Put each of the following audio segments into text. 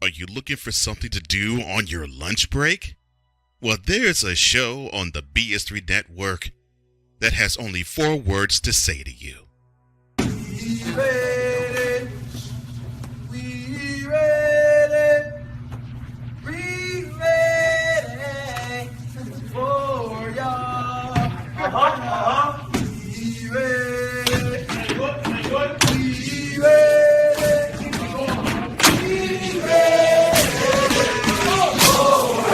Are you looking for something to do on your lunch break? Well, there's a show on the BS3 network that has only 4 words to say to you. We ready. We ready. We ready for y'all. We ready. We ready. We ready for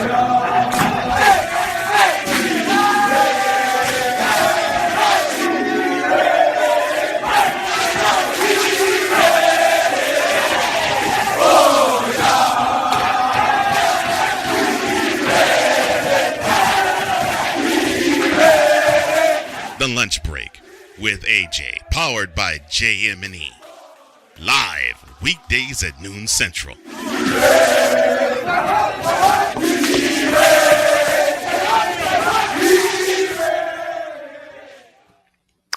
y'all. The Lunch Break with AJ, powered by JM&E. Live weekdays at noon Central.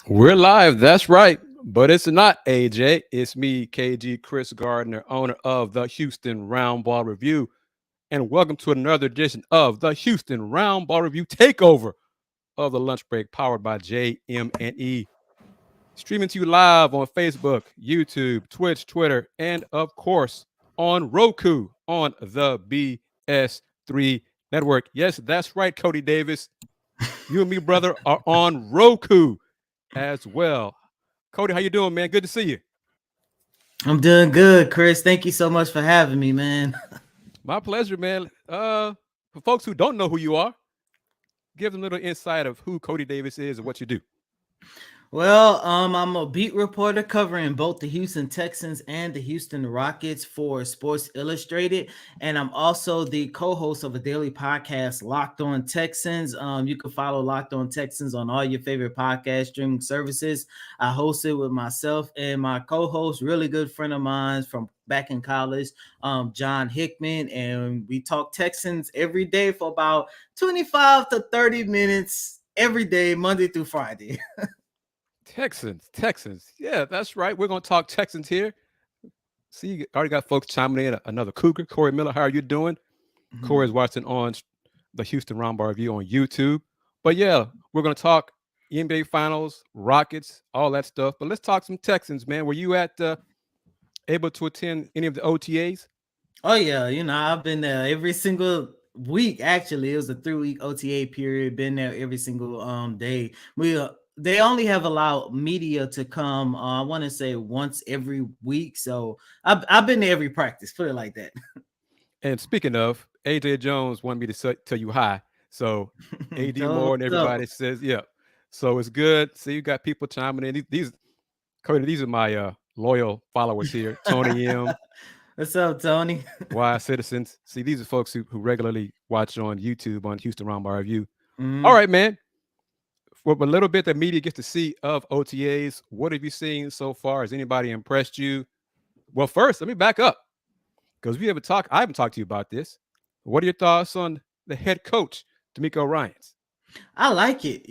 We're live, that's right. But it's not AJ. It's me, KG Chris Gardner, owner of the Houston Roundball Review. And welcome to another edition of the Houston Roundball Review takeover of the Lunch Break, powered by JM&E. Streaming to you live on Facebook, YouTube, Twitch, Twitter, and of course on Roku on the BS3 network. Yes, that's right, Coty Davis. You and me, brother, are on Roku as well. Coty, how you doing, man? Good to see you. I'm doing good, Chris. Thank you so much for having me, man. My pleasure, man. For folks who don't know who you are, give them a little insight of who Coty Davis is and what you do. Well, I'm a beat reporter covering both the Houston Texans and the Houston Rockets for Sports Illustrated, and I'm also the co-host of a daily podcast, Locked On Texans. You can follow Locked On Texans on all your favorite podcast streaming services. I host it with myself and my co-host, really good friend of mine from back in college, John Hickman, and we talk Texans every day for about 25 to 30 minutes every day, Monday through Friday. Texans. Yeah, that's right. We're going to talk Texans here. See, already got folks chiming in. Another Cougar, Corey Miller. How are you doing? Mm-hmm. Corey's watching on the Houston Roundball Review on YouTube. But yeah, we're going to talk NBA Finals, Rockets, all that stuff. But let's talk some Texans, man. Were you able to attend any of the OTAs? Oh, yeah. I've been there every single week. Actually, it was a 3-week OTA period. Been there every single day. They only have allowed media to come, I want to say once every week. So I've been to every practice, put it like that. And speaking of, AJ Jones wanted me to tell you hi. So AD Moore and everybody says, yeah. So it's good. See, you got people chiming in. Coty, these are my loyal followers here. Tony M. What's up, Tony? Wise Citizens. See, these are folks who regularly watch on YouTube on Houston Roundball Review. Mm-hmm. All right, man. For a little bit that media gets to see of OTAs, what have you seen so far? Has anybody impressed you? Well, first, let me back up because I haven't talked to you about this. What are your thoughts on the head coach, DeMeco Ryans? I like it.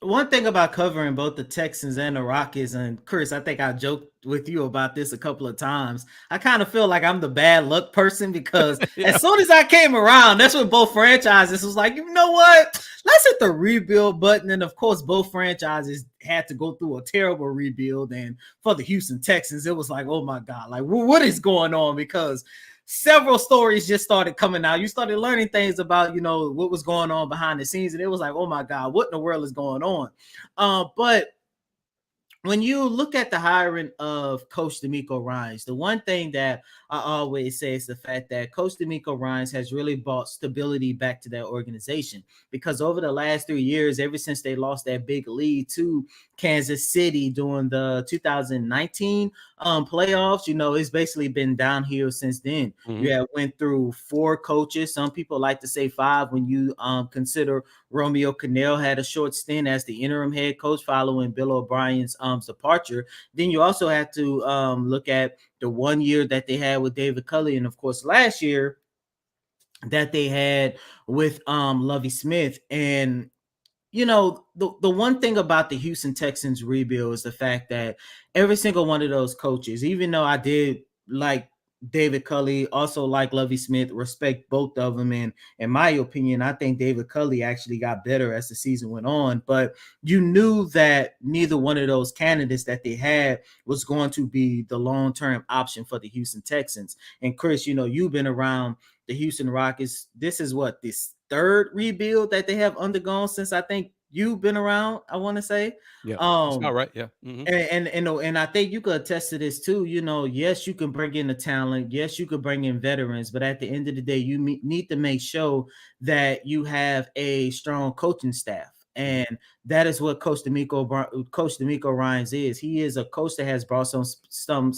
One thing about covering both the Texans and the Rockets, and Chris, I think I joked with you about this a couple of times. I kind of feel like I'm the bad luck person because as soon as I came around, that's when both franchises was like, you know what? Let's hit the rebuild button. And of course, both franchises had to go through a terrible rebuild. And for the Houston Texans, it was like, oh my God, like what is going on? Because several stories just started coming out. You started learning things about, what was going on behind the scenes. And it was like, oh my God, what in the world is going on? But when you look at the hiring of Coach DeMeco Ryans, the one thing that I always say is the fact that Coach DeMeco Ryans has really brought stability back to that organization, because over the last 3 years, ever since they lost that big lead to Kansas City during the 2019 playoffs, it's basically been downhill since then. Mm-hmm. You have went through 4 coaches. Some people like to say 5 when you consider Romeo Cannell had a short stint as the interim head coach following Bill O'Brien's departure. Then you also have to look at the 1 year that they had with David Culley, and of course last year that they had with Lovie Smith. And the one thing about the Houston Texans rebuild is the fact that every single one of those coaches, even though I did like David Culley, also like Lovie Smith, respect both of them. And in my opinion, I think David Culley actually got better as the season went on. But you knew that neither one of those candidates that they had was going to be the long-term option for the Houston Texans. And Chris, you've been around the Houston Rockets. This is what, this third rebuild that they have undergone since I think you've been around, I want to say. Yeah, that's about right. Yeah. And I think you could attest to this too. Yes, you can bring in the talent. Yes, you could bring in veterans, but at the end of the day, you need to make sure that you have a strong coaching staff. And that is what Coach D'Amico Ryans is. He is a coach that has brought some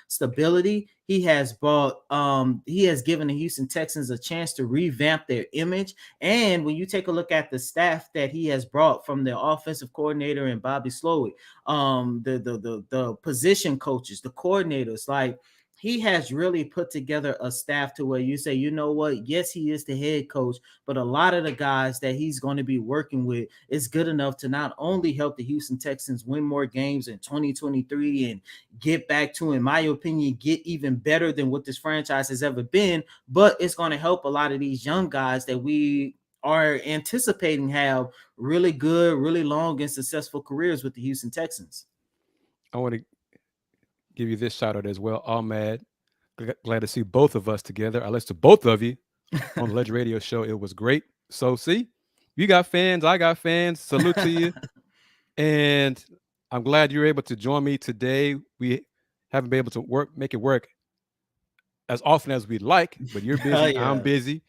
stability. He has given the Houston Texans a chance to revamp their image. And when you take a look at the staff that he has brought, from the offensive coordinator and Bobby Slowick, the position coaches, the coordinators, like, he has really put together a staff to where you say, you know what? Yes, he is the head coach, but a lot of the guys that he's going to be working with is good enough to not only help the Houston Texans win more games in 2023 and get back to, in my opinion, get even better than what this franchise has ever been, but it's going to help a lot of these young guys that we are anticipating have really good, really long and successful careers with the Houston Texans. I want to give you this shout out as well. Ahmad, glad to see both of us together. I listened to both of you on the Legend Radio show. It was great. So, see, you got fans, I got fans. Salute to you. And I'm glad you're able to join me today. We haven't been able to make it work as often as we'd like, but you're busy, Yeah. I'm busy.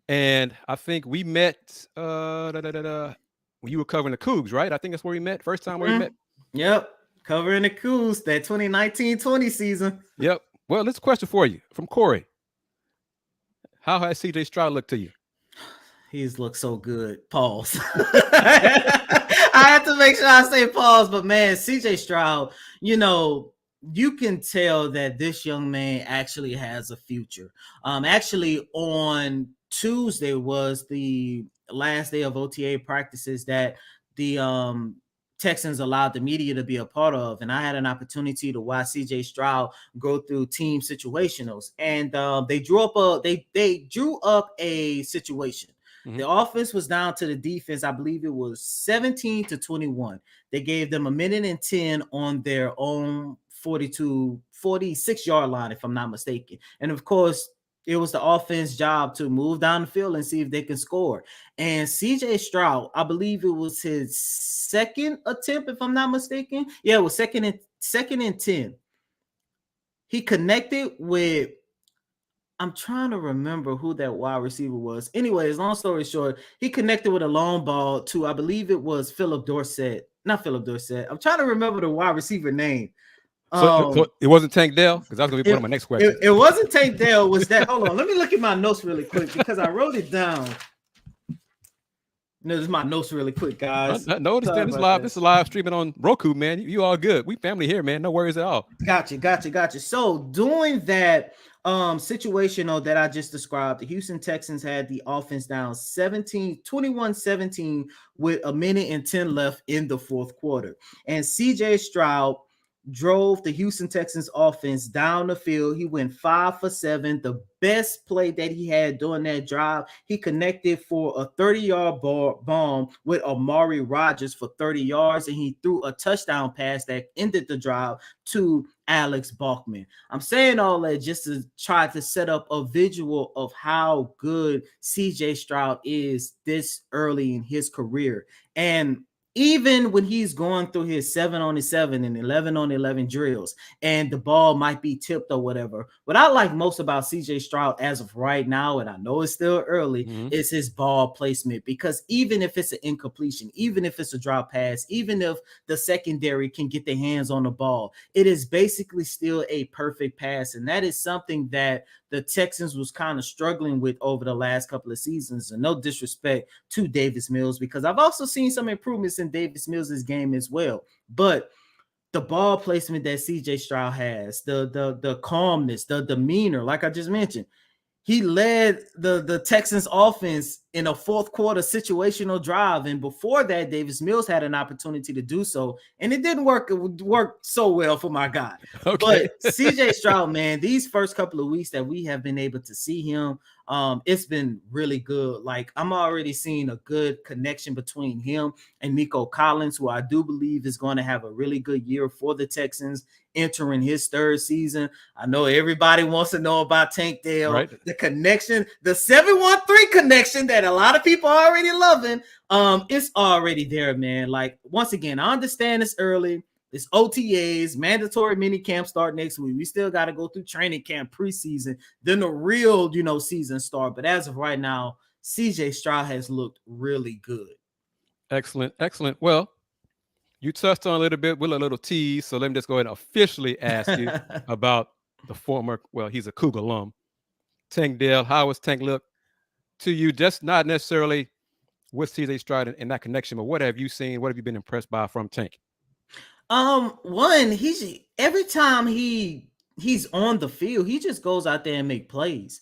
And I think we met when you were covering the Cougs, right? I think that's where we met. First time where we met. Yep. Covering the Cougs, that 2019-20 season. Yep. Well, this question for you from Corey. How has CJ Stroud looked to you? He's looked so good. Pause. I had to make sure I say pause, but man, CJ Stroud, you can tell that this young man actually has a future. Actually, on Tuesday was the last day of OTA practices that the Texans allowed the media to be a part of, and I had an opportunity to watch CJ Stroud go through team situationals, and they drew up a situation. Mm-hmm. The offense was down to the defense. I believe it was 17-21. They gave them 1:10 on their own 46-yard line, if I'm not mistaken. And of course, it was the offense job to move down the field and see if they can score. And CJ Stroud, I believe it was his second attempt, if I'm not mistaken. Yeah, it was second and 10. He connected with, I'm trying to remember who that wide receiver was. Anyways, long story short, he connected with a long ball to, I believe it was Philip Dorsett. Not Philip Dorsett. I'm trying to remember the wide receiver name. So it wasn't Tank Dell? Because that was going to be one of my next questions. It wasn't Tank Dell. Was that? Hold on. Let me look at my notes really quick because I wrote it down. No, this is my notes really quick, guys. No, this is live. This is live streaming on Roku, man. You all good. We family here, man. No worries at all. Gotcha. So doing that situational that I just described, the Houston Texans had the offense down 21-17 with 1:10 left in the fourth quarter. And CJ Stroud drove the Houston Texans offense down the field. He went 5 for 7. The best play that he had during that drive, he connected for a 30-yard bomb with Amari Rodgers for 30 yards, and he threw a touchdown pass that ended the drive to Alex Bachman. I'm saying all that just to try to set up a visual of how good CJ Stroud is this early in his career. And even when he's going through his 7-on-7 and 11-on-11 drills and the ball might be tipped or whatever, what I like most about CJ Stroud as of right now, and I know it's still early, is his ball placement. Because even if it's an incompletion, even if it's a drop pass, even if the secondary can get their hands on the ball, it is basically still a perfect pass. And that is something that the Texans was kind of struggling with over the last couple of seasons. And no disrespect to Davis Mills, because I've also seen some improvements in Davis Mills' game as well. But the ball placement that CJ Stroud has, the calmness, the demeanor, like I just mentioned, He led the Texans offense in a fourth quarter situational drive. And before that, Davis Mills had an opportunity to do so. And it didn't work. It worked so well for my guy. Okay. But CJ Stroud, man, these first couple of weeks that we have been able to see him, it's been really good. Like, I'm already seeing a good connection between him and Nico Collins, who I do believe is going to have a really good year for the Texans entering his third season. I know everybody wants to know about Tank Dell, Right. the connection, the 713 connection that a lot of people are already loving. It's already there, man. Like, once again, I understand it's early. It's OTAs, mandatory mini camp start next week. We still got to go through training camp preseason, then the real, season start. But as of right now, CJ Stroud has looked really good. Excellent. Excellent. Well, you touched on a little bit with a little tease. So let me just go ahead and officially ask you about the former, well, he's a Cougar alum, Tank Dell. How was Tank look to you? Just not necessarily with CJ Stroud and that connection, but what have you seen? What have you been impressed by from Tank? One, he's every time he's on the field, he just goes out there and make plays.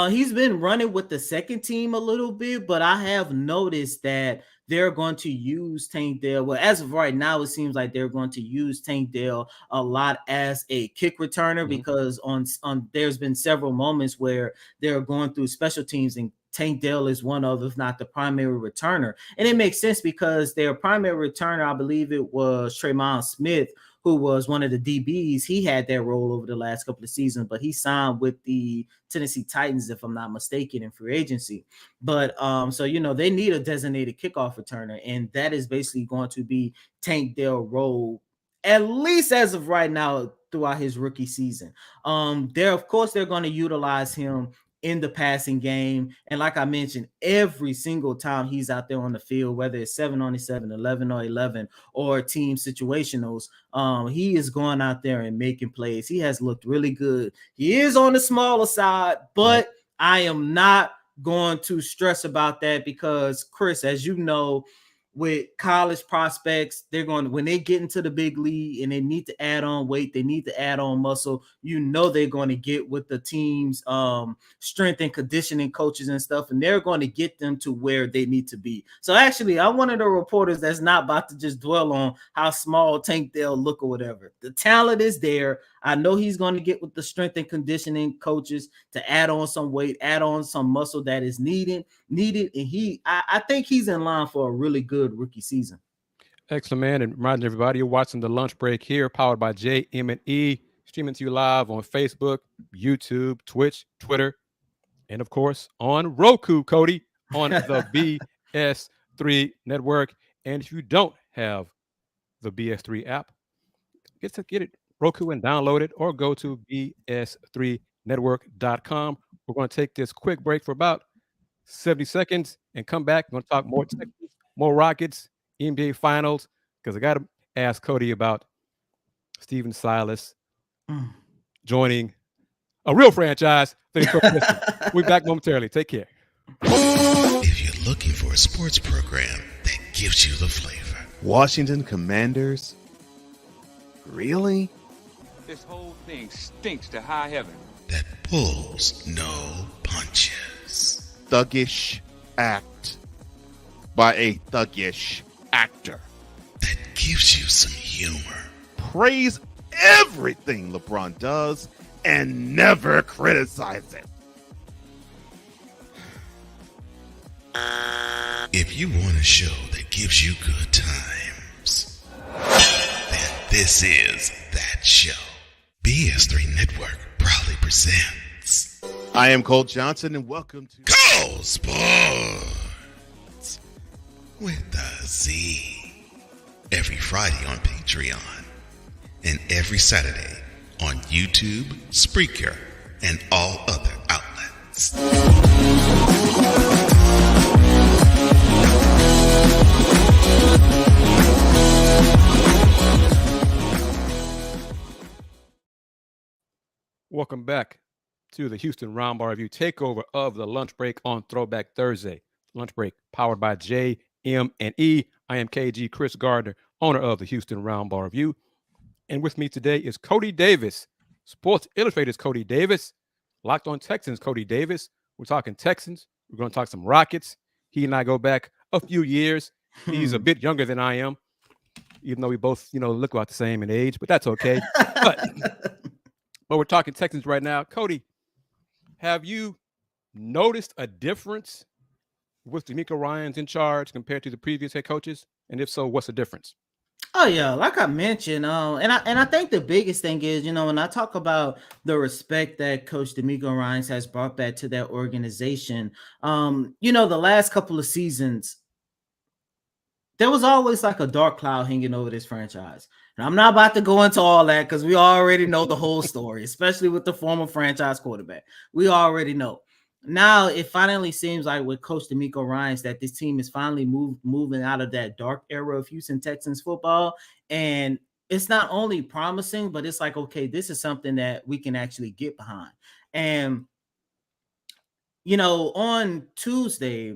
He's been running with the second team a little bit, but I have noticed that they're going to use Tank Dell. Well, as of right now, it seems like they're going to use Tank Dell a lot as a kick returner because on there's been several moments where they're going through special teams and Tank Dell is one of, if not the primary returner. And it makes sense because their primary returner, I believe it was Tremont Smith, who was one of the DBs. He had that role over the last couple of seasons, but he signed with the Tennessee Titans, if I'm not mistaken, in free agency. But so they need a designated kickoff returner, and that is basically going to be Tank Dell role, at least as of right now, throughout his rookie season. They're going to utilize him in the passing game. And like I mentioned, every single time he's out there on the field, whether it's 7-on-7, 11-on-11, or team situationals, he is going out there and making plays. He has looked really good. He is on the smaller side, but I am not going to stress about that because, Chris, as you know, with college prospects, when they get into the big league and they need to add on weight, they need to add on muscle, they're going to get with the team's strength and conditioning coaches and stuff, and they're going to get them to where they need to be. So actually, I'm one of the reporters that's not about to just dwell on how small Tank Dell look or whatever. The talent is there. I know he's going to get with the strength and conditioning coaches to add on some weight, add on some muscle that is needed. And I think he's in line for a really good rookie season. Excellent, man. And reminding everybody, you're watching the lunch break here, powered by JM&E, streaming to you live on Facebook, YouTube, Twitch, Twitter, and of course on Roku, Coty, on the BS3 network. And if you don't have the BS3 app, get it Roku and download it, or go to bs3network.com. We're going to take this quick break for about 70 seconds and come back. We're going to talk more Texans, more Rockets, NBA Finals, because I got to ask Coty about Steven Silas joining a real franchise. We'll be back momentarily. Take care. If you're looking for a sports program that gives you the flavor. Washington Commanders? Really? This whole thing stinks to high heaven. That pulls no punches. Thuggish act by a thuggish actor. That gives you some humor. Praise everything LeBron does and never criticize it. If you want a show that gives you good times, then this is that show. BS3 Network proudly presents. I am Cole Johnson, and welcome to Cole Sports with a Z. Every Friday on Patreon and every Saturday on YouTube, Spreaker, and all other outlets. Welcome back to the Houston Roundball Review takeover of the lunch break on Throwback Thursday. Lunch break powered by JM&E. I am KG Chris Gardner, owner of the Houston Roundball Review. And with me today is Coty Davis, Sports Illustrated's Coty Davis. Locked On Texans, Cody Davis. We're talking Texans. We're going to talk some Rockets. He and I go back a few years. He's a bit younger than I am, even though we both, look about the same in age, but that's okay. But we're talking Texans right now. Cody, have you noticed a difference with DeMeco Ryans in charge compared to the previous head coaches? And if so, what's the difference? Oh yeah, like I mentioned, and I think the biggest thing is, when I talk about the respect that Coach DeMeco Ryans has brought back to that organization, the last couple of seasons, there was always like a dark cloud hanging over this franchise. And I'm not about to go into all that because we already know the whole story, especially with the former franchise quarterback. We already know. Now it finally seems like with Coach DeMeco Ryans that this team is finally moving out of that dark era of Houston Texans football. And it's not only promising, but it's like, okay, this is something that we can actually get behind. And, on Tuesday,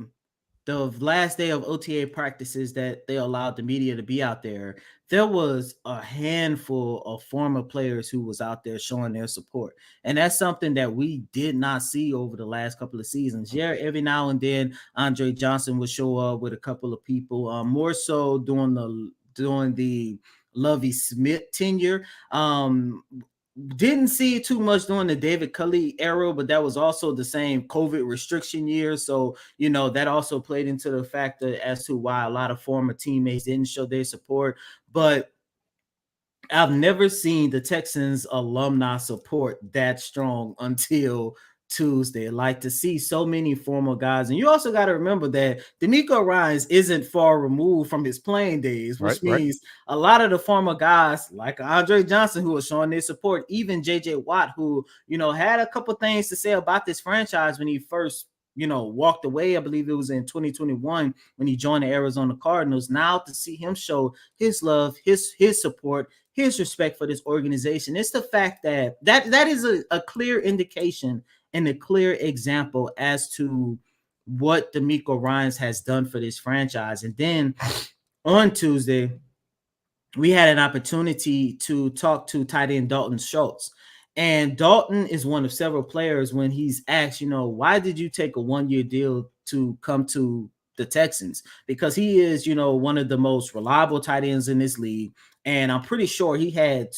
the last day of OTA practices that they allowed the media to be out there was a handful of former players who was out there showing their support. And that's something that we did not see over the last couple of seasons. Yeah, every now and then Andre Johnson would show up with a couple of people, more so during the Lovie Smith tenure. Didn't see too much during the David Culley era, but that was also the same COVID restriction year. So, that also played into the factor as to why a lot of former teammates didn't show their support. But I've never seen the Texans alumni support that strong until Tuesday. Like to see so many former guys. And you also got to remember that DeMeco Ryans isn't far removed from his playing days, which means a lot of the former guys like Andre Johnson, who was showing their support, even JJ Watt, who, had a couple things to say about this franchise when he first, walked away. I believe it was in 2021 when he joined the Arizona Cardinals. Now to see him show his love, his support, his respect for this organization. It's the fact that is a clear indication and a clear example as to what DeMeco Ryans has done for this franchise. And then on Tuesday, we had an opportunity to talk to tight end Dalton Schultz. And Dalton is one of several players when he's asked, why did you take a 1-year deal to come to the Texans? Because he is, one of the most reliable tight ends in this league. And I'm pretty sure he had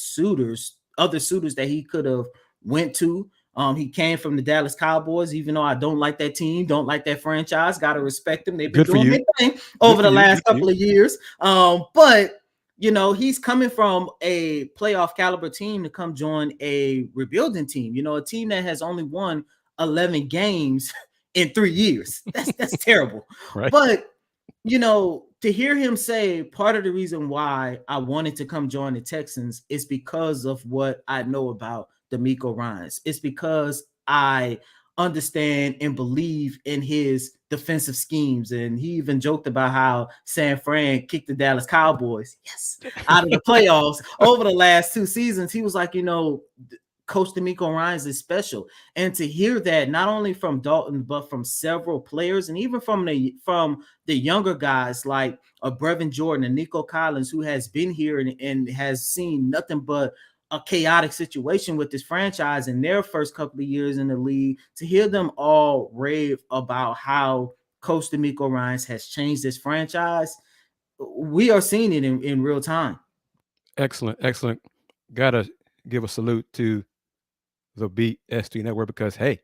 other suitors that he could have went to. He came from the Dallas Cowboys, even though I don't like that team, don't like that franchise. Got to respect them. They've been doing their thing over the last couple of years. But he's coming from a playoff caliber team to come join a rebuilding team, a team that has only won 11 games in 3 years. That's terrible. Right. But, to hear him say part of the reason why I wanted to come join the Texans is because of what I know about DeMeco Ryans. It's because I understand and believe in his defensive schemes. And he even joked about how San Fran kicked the Dallas Cowboys out of the playoffs over the last 2 seasons. He was like, Coach DeMeco Ryans is special. And to hear that not only from Dalton, but from several players and even from the younger guys like Brevin Jordan and Nico Collins, who has been here and has seen nothing but a chaotic situation with this franchise in their first couple of years in the league, to hear them all rave about how Coach DeMeco Ryans has changed this franchise, we are seeing it in real time. Excellent. Gotta give a salute to the BS3 Network because, hey,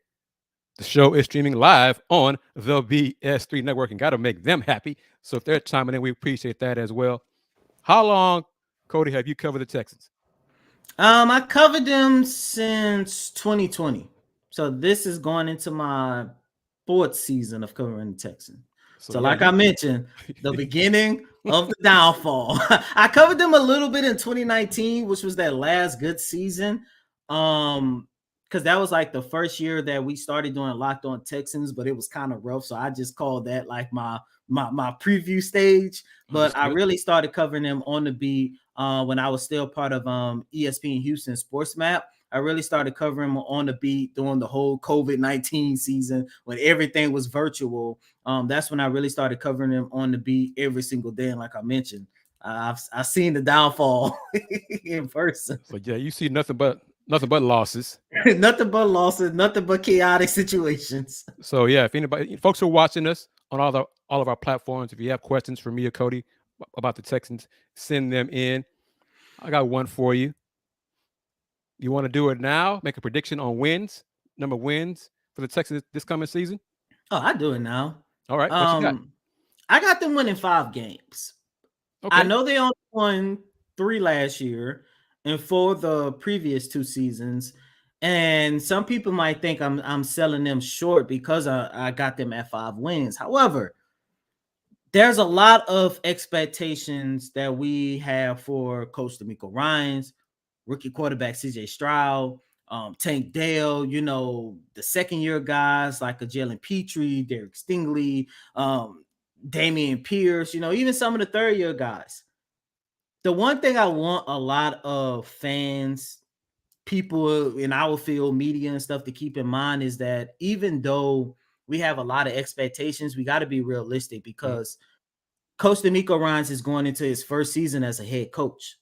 the show is streaming live on the BS3 Network and got to make them happy. So if they're chiming in, we appreciate that as well. How long, Cody, have you covered the Texans? I covered them since 2020. So this is going into my 4th season of covering the Texans. So like I mentioned, the beginning of the downfall. I covered them a little bit in 2019, which was that last good season. Because that was like the first year that we started doing Locked On Texans, but it was kind of rough. So I just called that like my preview stage. But I really started covering them on the beat when I was still part of ESPN Houston Sports Map. I really started covering them on the beat during the whole COVID-19 season when everything was virtual. That's when I really started covering them on the beat every single day. And like I mentioned, I've seen the downfall in person. So yeah, you see nothing but Nothing but losses. Nothing but losses, nothing but chaotic situations. So yeah, if anybody, folks are watching us on all of our platforms, if you have questions for me or Coty about the Texans, send them in. I got one for you. You want to do it now? Make a prediction on number of wins for the Texans this coming season. Oh, I do it now. All right, what you got? I got them winning 5 games. Okay. I know they only won 3 last year and 4 the previous 2 seasons. And some people might think I'm selling them short because I got them at 5 wins. However, there's a lot of expectations that we have for Coach DeMeco Ryans, rookie quarterback CJ Stroud, Tank Dale, the second year guys like a Jalen Petrie, Derek Stingley, Damian Pierce, even some of the third year guys. The one thing I want a lot of fans, people in our field, media and stuff to keep in mind is that even though we have a lot of expectations, we got to be realistic because Coach DeMeco Ryans is going into his first season as a head coach.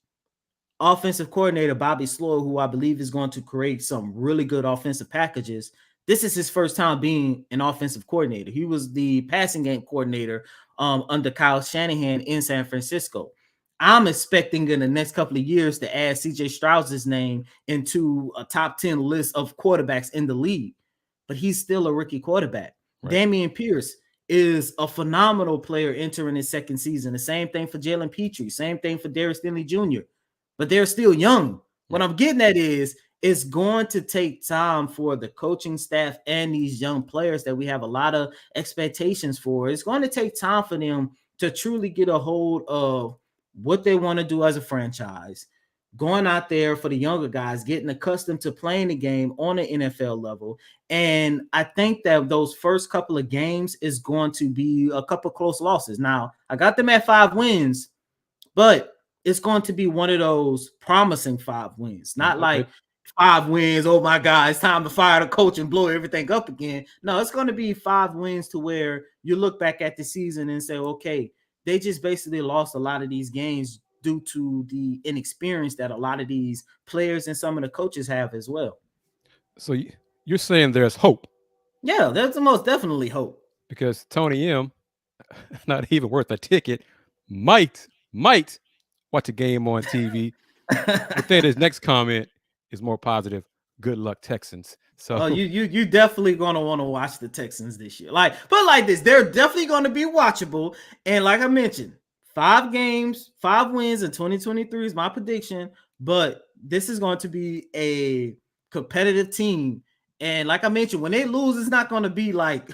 Offensive coordinator Bobby Sloyer, who I believe is going to create some really good offensive packages. This is his first time being an offensive coordinator. He was the passing game coordinator under Kyle Shanahan in San Francisco. I'm expecting in the next couple of years to add CJ Stroud's name into a top 10 list of quarterbacks in the league, but he's still a rookie quarterback. Right. Damian Pierce is a phenomenal player entering his second season. The same thing for Jalen Petrie, same thing for Derek Stingley Jr., but they're still young. What I'm getting at is it's going to take time for the coaching staff and these young players that we have a lot of expectations for. It's going to take time for them to truly get a hold of what they want to do as a franchise, going out there for the younger guys, getting accustomed to playing the game on an NFL level. And I think that those first couple of games is going to be a couple close losses. Now, I got them at 5 wins, but it's going to be one of those promising 5 wins, not like 5 wins. Oh my God, it's time to fire the coach and blow everything up again. No, it's going to be 5 wins to where you look back at the season and say, okay, they just basically lost a lot of these games due to the inexperience that a lot of these players and some of the coaches have as well. So you're saying there's hope? Yeah, there's the most definitely hope. Because Tony M, not even worth a ticket, might watch a game on TV. But then his next comment is more positive. Good luck, Texans. So you definitely gonna want to watch the Texans this year. But like this, they're definitely gonna be watchable. And like I mentioned, 5 games, 5 wins in 2023 is my prediction. But this is going to be a competitive team. And like I mentioned, when they lose, it's not going to be like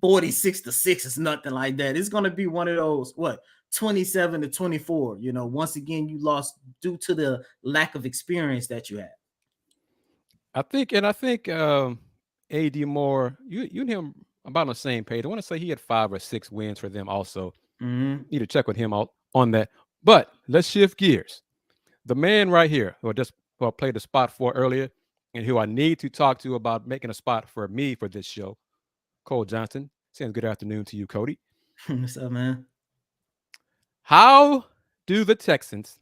46-6. It's nothing like that. It's going to be one of those 27-24. Once again, you lost due to the lack of experience that you had. I think AD Moore, you and him about on the same page. I want to say he had 5 or 6 wins for them also. Need to check with him out on that. But let's shift gears. The man right here who I played a spot for earlier and who I need to talk to about making a spot for me for this show, Cole Johnson. Saying good afternoon to you, Coty. What's up, man? How do the Texans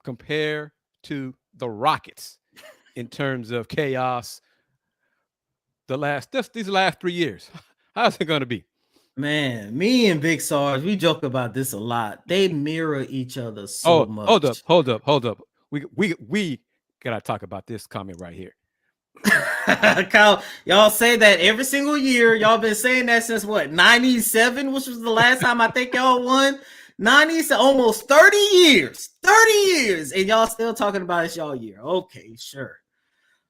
compare to the Rockets in terms of chaos these last 3 years? How's it going to be? Man, me and Big Sarge, we joke about this a lot. They mirror each other so much. Hold up. We gotta talk about this comment right here. Kyle, y'all say that every single year. Y'all been saying that since 97, which was the last time I think y'all won. 90, almost 30 years. 30 years. And y'all still talking about it y'all year. Okay, sure.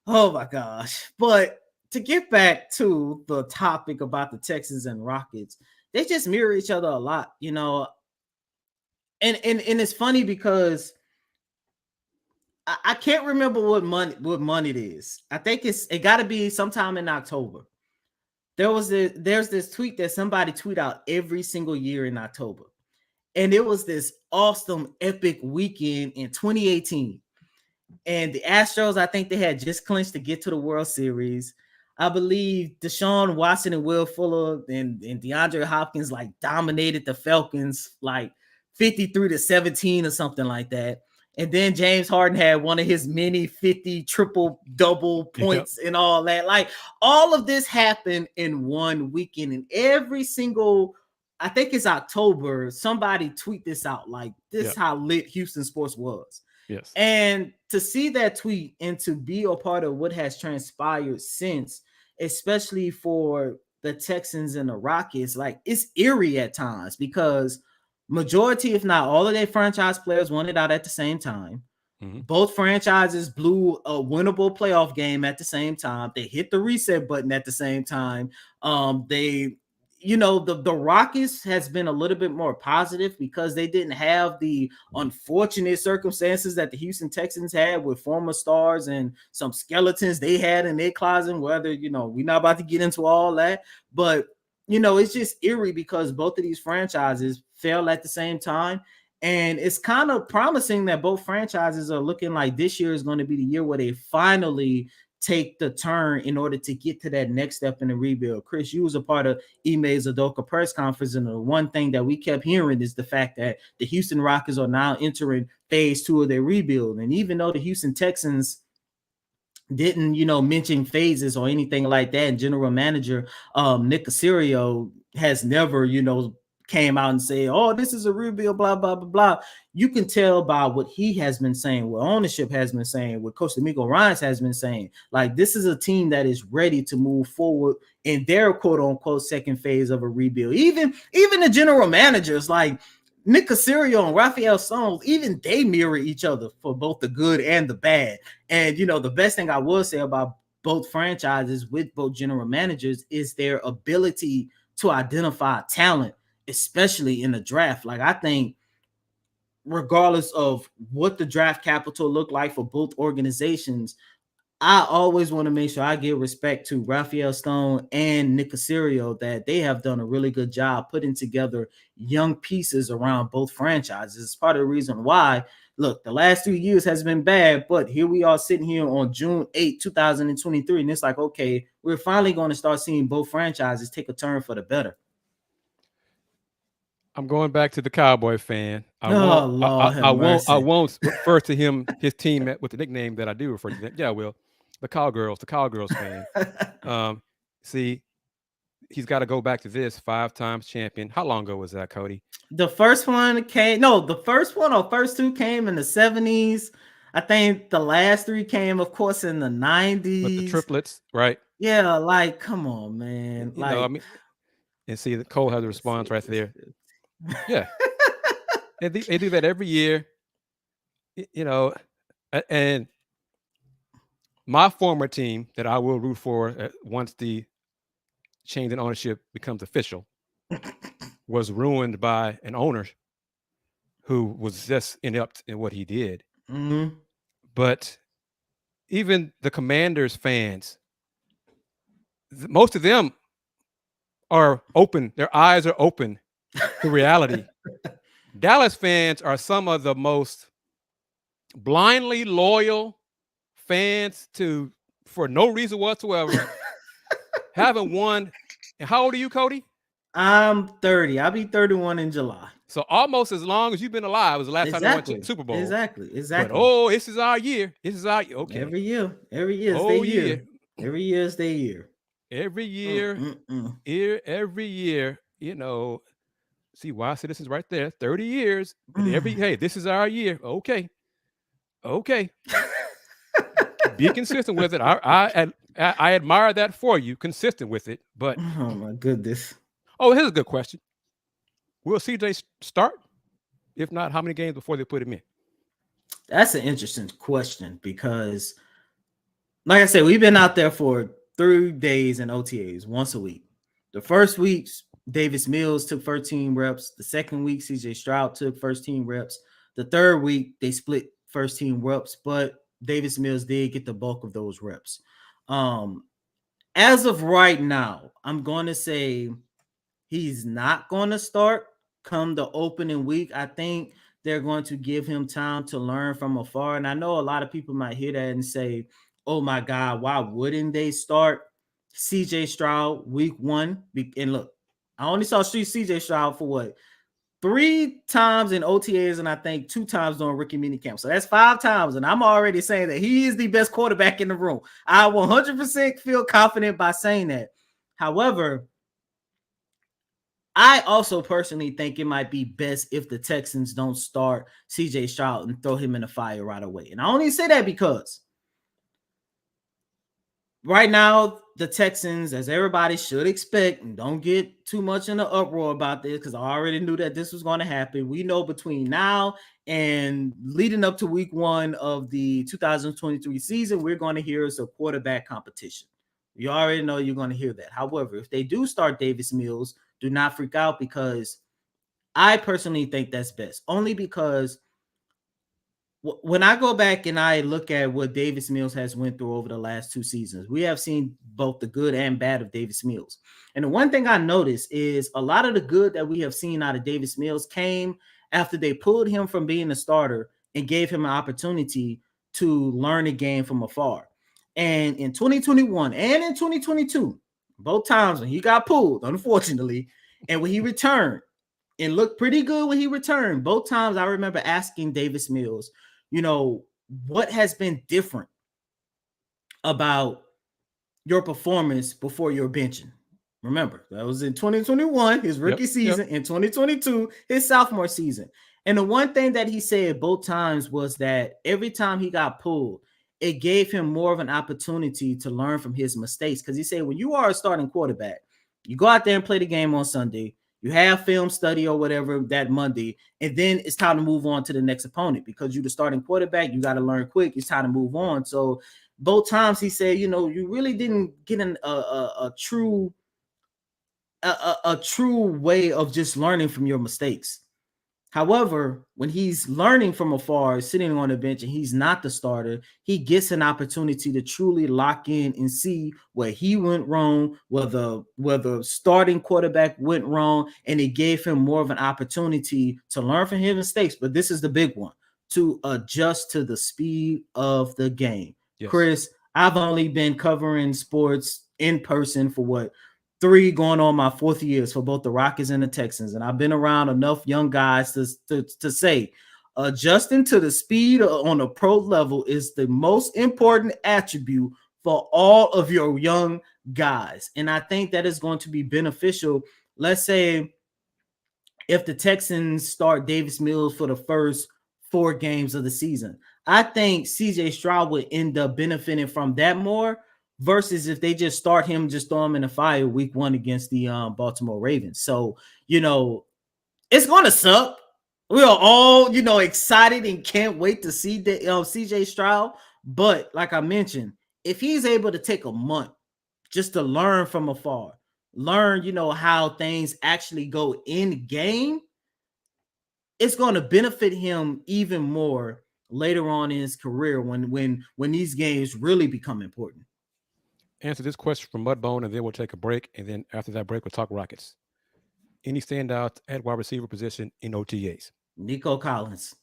Oh my gosh. But to get back to the topic about the Texans and Rockets, they just mirror each other a lot, And it's funny because I can't remember what month it is. I think it got to be sometime in October. There's this tweet that somebody tweet out every single year in October, and it was this awesome epic weekend in 2018. And the Astros, I think they had just clinched to get to the World Series. I believe Deshaun Watson and Will Fuller and DeAndre Hopkins dominated the Falcons 53-17 or something like that. And then James Harden had one of his many 50 triple double points and all that. Like all of this happened in one weekend, and every single, I think it's October, somebody tweet this out. Like this is how lit Houston sports was. Yes. And to see that tweet and to be a part of what has transpired since, especially for the Texans and the Rockets, like it's eerie at times because majority, if not all of their franchise players wanted out at the same time. Mm-hmm. Both franchises blew a winnable playoff game at the same time. They hit the reset button at the same time. They, you know, the Rockets has been a little bit more positive because they didn't have the unfortunate circumstances that the Houston Texans had with former stars and some skeletons they had in their closet. Whether, you know, we're not about to get into all that, but you know, it's just eerie because both of these franchises fell at the same time. And it's kind of promising that both franchises are looking like this year is going to be the year where they finally take the turn in order to get to that next step in the rebuild. Chris, you was a part of Ime Udoka press conference, and the one thing that we kept hearing is the fact that the Houston Rockets are now entering phase 2 of their rebuild. And even though the Houston Texans didn't, you know, mention phases or anything like that, and general manager Nick Caserio has never, you know, came out and say, oh, this is a rebuild, blah, blah, blah, blah. You can tell by what he has been saying, what ownership has been saying, what Coach D'Amico Ryans has been saying. Like, this is a team that is ready to move forward in their quote-unquote second phase of a rebuild. Even the general managers, like Nick Caserio and Raphael Stone, even they mirror each other for both the good and the bad. And, you know, the best thing I will say about both franchises with both general managers is their ability to identify talent, especially in the draft. Like, I think regardless of what the draft capital looked like for both organizations, I always want to make sure I give respect to Raphael Stone and Nick Caserio that they have done a really good job putting together young pieces around both franchises. It's part of the reason why, look, the last 2 years has been bad, but here we are sitting here on June 8, 2023, and it's like, okay, we're finally going to start seeing both franchises take a turn for the better. I'm going back to the Cowboy fan. I won't refer to him, his team with the nickname that I do refer to them. Yeah, I will. The Cowgirls fan. See, he's got to go back to this 5 times champion. How long ago was that, Cody? The first one or first 2 came in the 70s. I think the last 3 came, of course, in the 90s. With the triplets, right? Yeah, like, come on, man. You know, I mean, and see, the Cole has a response right there. Yeah. They do that every year, you know, and my former team that I will root for once the change in ownership becomes official was ruined by an owner who was just inept in what he did. Mm-hmm. But even the Commanders fans, most of them are open. Their eyes are open to reality. Dallas fans are some of the most blindly loyal fans for no reason whatsoever. Haven't won. And how old are you, Cody? I'm 30. I'll be 31 in July. So almost as long as you've been alive was the last time they went to the Super Bowl. Exactly. But this is our year. Okay. Every year is their year. Every year is their year. Every year, you know. See, why Citizens right there, 30 years. Hey, this is our year. Okay. Be consistent with it. I admire that for you, consistent with it. But oh my goodness. Oh, here's a good question. Will CJ start? If not, how many games before they put him in? That's an interesting question because, like I said, we've been out there for 3 days in OTAs once a week. The first weeks, Davis Mills took 13 reps. The second week, CJ Stroud took first team reps. The third week, they split first team reps, but Davis Mills did get the bulk of those reps. As of right now, I'm going to say he's not going to start come the opening week. I think they're going to give him time to learn from afar. And I know a lot of people might hear that and say, oh my God, why wouldn't they start CJ Stroud week 1? And look, I only saw CJ Stroud for 3 times in OTAs, and I think 2 times during rookie minicamp. So that's 5 times, and I'm already saying that he is the best quarterback in the room. I 100% feel confident by saying that. However, I also personally think it might be best if the Texans don't start CJ Stroud and throw him in the fire right away. And I only say that because right now, the Texans, as everybody should expect, and don't get too much in the uproar about this because I already knew that this was going to happen. We know between now and leading up to week 1 of the 2023 season, we're going to hear a quarterback competition. You already know you're going to hear that. However, if they do start Davis Mills, do not freak out because I personally think that's best. Only because when I go back and I look at what Davis Mills has went through over the last 2 seasons, we have seen both the good and bad of Davis Mills. And the one thing I noticed is a lot of the good that we have seen out of Davis Mills came after they pulled him from being a starter and gave him an opportunity to learn the game from afar. And in 2021 and in 2022, both times when he got pulled, unfortunately, and when he returned and looked pretty good when he returned, both times I remember asking Davis Mills, what has been different about your performance before your benching? Remember, that was in 2021, his rookie season, in 2022, his sophomore season. And the one thing that he said both times was that every time he got pulled, it gave him more of an opportunity to learn from his mistakes. Because he said, when you are a starting quarterback, you go out there and play the game on Sunday, you have film study or whatever that Monday, and then it's time to move on to the next opponent because you're the starting quarterback. You got to learn quick. It's time to move on. So both times he said, you really didn't get a true way of just learning from your mistakes. However, when he's learning from afar, sitting on the bench, and he's not the starter, he gets an opportunity to truly lock in and see where he went wrong, where the starting quarterback went wrong, and it gave him more of an opportunity to learn from his mistakes. But this is the big one, to adjust to the speed of the game. Yes. Chris, I've only been covering sports in person for 3 going on my 4th years for both the Rockets and the Texans. And I've been around enough young guys to say adjusting to the speed on a pro level is the most important attribute for all of your young guys. And I think that is going to be beneficial. Let's say if the Texans start Davis Mills for the first 4 games of the season, I think CJ Stroud would end up benefiting from that more versus if they just start him, just throw him in the fire week 1 against the Baltimore Ravens. So, it's going to suck. We are all, excited and can't wait to see the CJ Stroud. But like I mentioned, if he's able to take a month just to learn from afar, learn, how things actually go in game, it's going to benefit him even more later on in his career when these games really become important. Answer this question from Mudbone, and then we'll take a break. And then after that break, we'll talk Rockets. Any standouts at wide receiver position in OTAs? Nico Collins.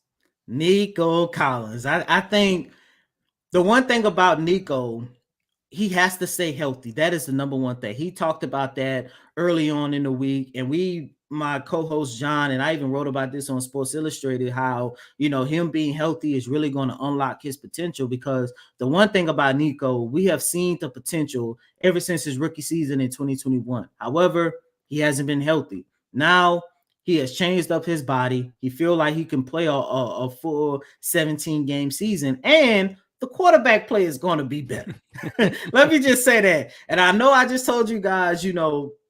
I think the one thing about Nico, he has to stay healthy. That is the number one thing. He talked about that early on in the week, and my co-host John and I even wrote about this on Sports Illustrated, how him being healthy is really going to unlock his potential, because the one thing about Nico, we have seen the potential ever since his rookie season in 2021. However, he hasn't been healthy. Now he has changed up his body. He feels like he can play a full 17-game season, and the quarterback play is going to be better. Let me just say that. And I know I just told you guys,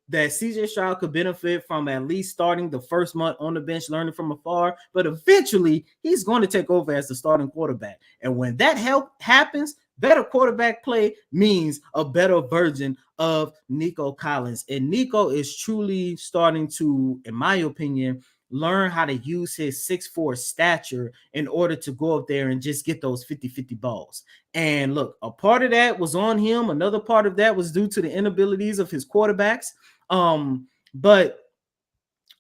that CJ Stroud could benefit from at least starting the first month on the bench, learning from afar, but eventually he's going to take over as the starting quarterback. And when that happens, better quarterback play means a better version of Nico Collins. And Nico is truly starting to, in my opinion, learn how to use his 6'4" stature in order to go up there and just get those 50-50 balls. And look, a part of that was on him. Another part of that was due to the inabilities of his quarterbacks. But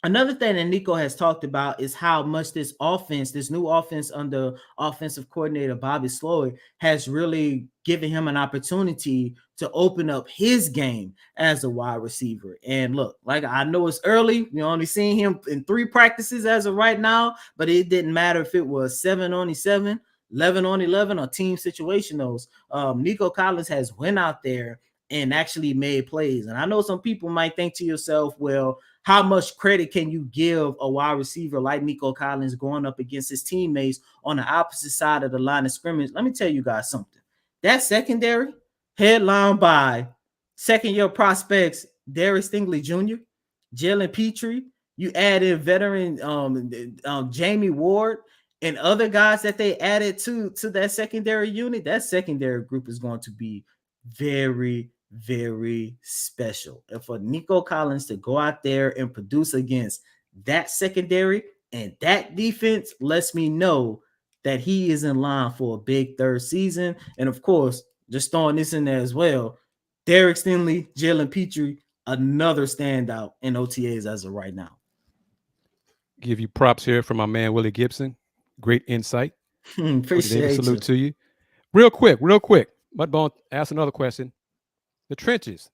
Another thing that Nico has talked about is how much this new offense under offensive coordinator Bobby Sloyd, has really given him an opportunity to open up his game as a wide receiver. And look, like, I know it's early. We only seen him in 3 practices as of right now, but it didn't matter if it was 7-on-7, 11-on-11, or team situationals. Nico Collins has went out there and actually made plays. And I know some people might think to yourself, well, how much credit can you give a wide receiver like Nico Collins going up against his teammates on the opposite side of the line of scrimmage? Let me tell you guys something. That secondary, headlined by second-year prospects Darius Stingley Jr., Jalen Petrie, you add in veteran Jamie Ward, and other guys that they added to that secondary unit. That secondary group is going to be very, very special. And for Nico Collins to go out there and produce against that secondary and that defense lets me know that he is in line for a big third season. And of course, just throwing this in there as well, Derek Stingley, Jalen Petrie, another standout in OTAs as of right now. Give you props here from my man Willie Gibson. Great insight. Appreciate you. Salute to you. Real quick. Mudbone, ask another question. The trenches.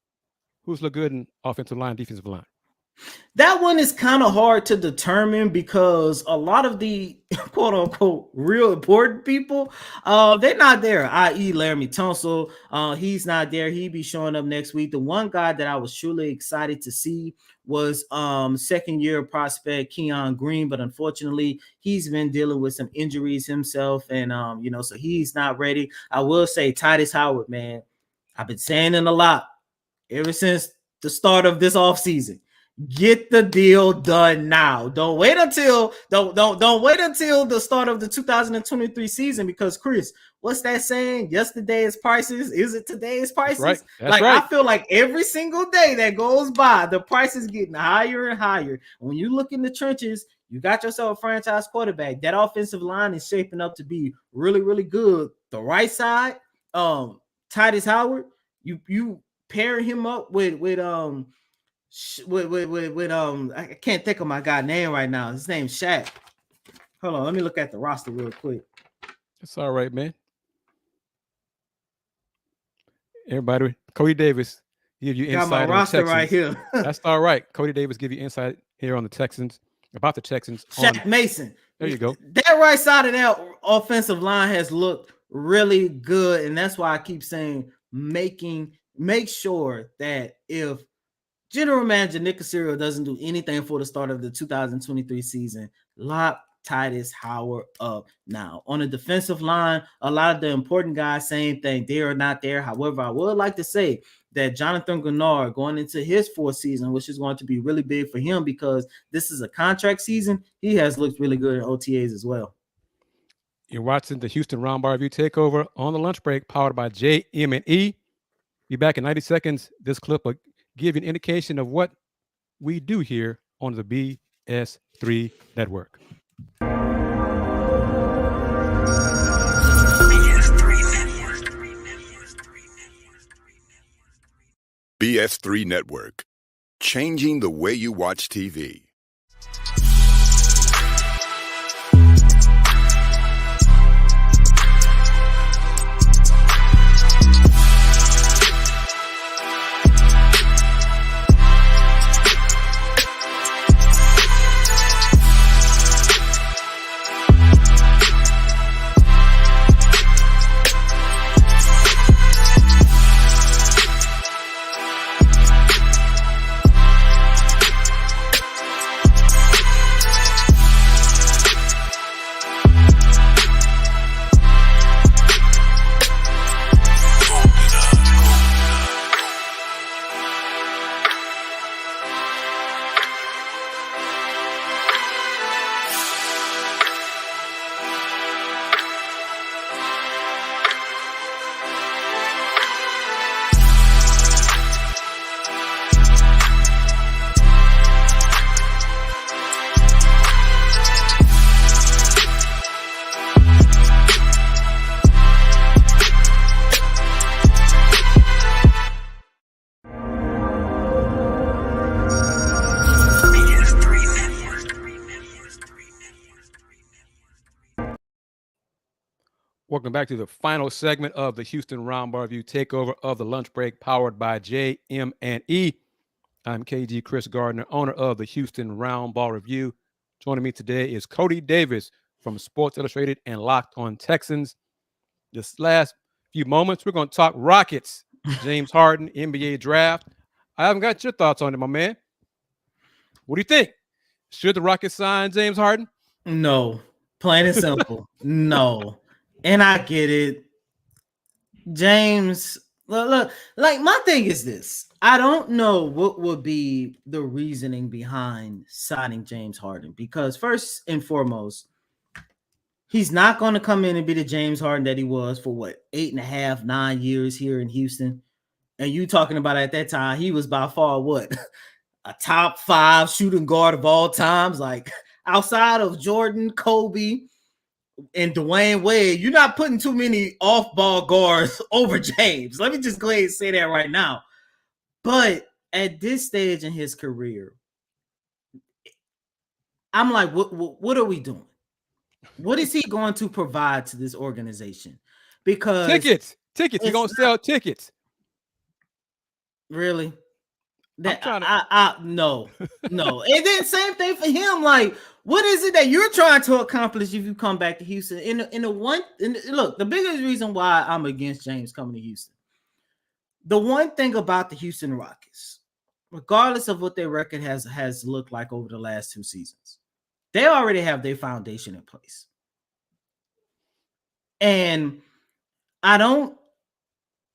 Who's look good in offensive line, defensive line? That one is kind of hard to determine because a lot of the quote unquote real important people, they're not there, i.e. Laramie Tunsil. He's not there. He'll be showing up next week. The one guy that I was truly excited to see was second-year prospect Keon Green, but unfortunately he's been dealing with some injuries himself, and so he's not ready. I will say Titus Howard, man, I've been saying it a lot ever since the start of this offseason. Get the deal done now. Don't wait until the start of the 2023 season, because Chris, what's that saying? Yesterday's prices, is it today's prices? That's right. I feel like every single day that goes by, the price is getting higher and higher. When you look in the trenches, you got yourself a franchise quarterback. That offensive line is shaping up to be really, really good. The right side, Titus Howard, you pair him up with I can't think of my guy name right now. His name's Shaq. Hold on, let me look at the roster real quick. It's all right, man. Everybody, Cody Davis give you insight. Got my roster right here. That's all right. Cody Davis give you insight here on the Texans, about the Texans. Shaq Mason. There you go. That right side of that offensive line has looked really good, and that's why I keep saying make sure that if General Manager Nick Caserio doesn't do anything for the start of the 2023 season, lock Titus Howard up now. On the defensive line, a lot of the important guys, same thing. They are not there. However, I would like to say that Jonathan Grenard going into his 4th season, which is going to be really big for him because this is a contract season, he has looked really good in OTAs as well. You're watching the Houston Roundball Review Takeover on the lunch break, powered by JM&E. Be back in 90 seconds. This clip will give you an indication of what we do here on the BS3 network. BS3 Network, changing the way you watch TV. Welcome back to the final segment of the Houston Roundball Review takeover of the lunch break, powered by JM&E. I'm KG Chris Gardner, owner of the Houston Roundball Review. Joining me today is Coty Davis from Sports Illustrated and Locked on Texans. This last few moments, we're going to talk Rockets, James Harden, NBA draft. I haven't got your thoughts on it, my man. What do you think? Should the Rockets sign James Harden? No, plain and simple. No. And I get it. James, look, like my thing is this. I don't know what would be the reasoning behind signing James Harden, because first and foremost, he's not going to come in and be the James Harden that he was for 8.5, 9 years here in Houston. And you talking about at that time, he was by far a top 5 shooting guard of all times, like outside of Jordan, Kobe, and Dwayne Wade. You're not putting too many off-ball guards over James. Let me just go ahead and say that right now. But at this stage in his career, I'm like, what are we doing? What is he going to provide to this organization? Because tickets. You're going to sell tickets. Really? No. And then same thing for him. Like, what is it that you're trying to accomplish if you come back to Houston? Look, the biggest reason why I'm against James coming to Houston, the one thing about the Houston Rockets, regardless of what their record has looked like over the last 2 seasons, they already have their foundation in place. And I don't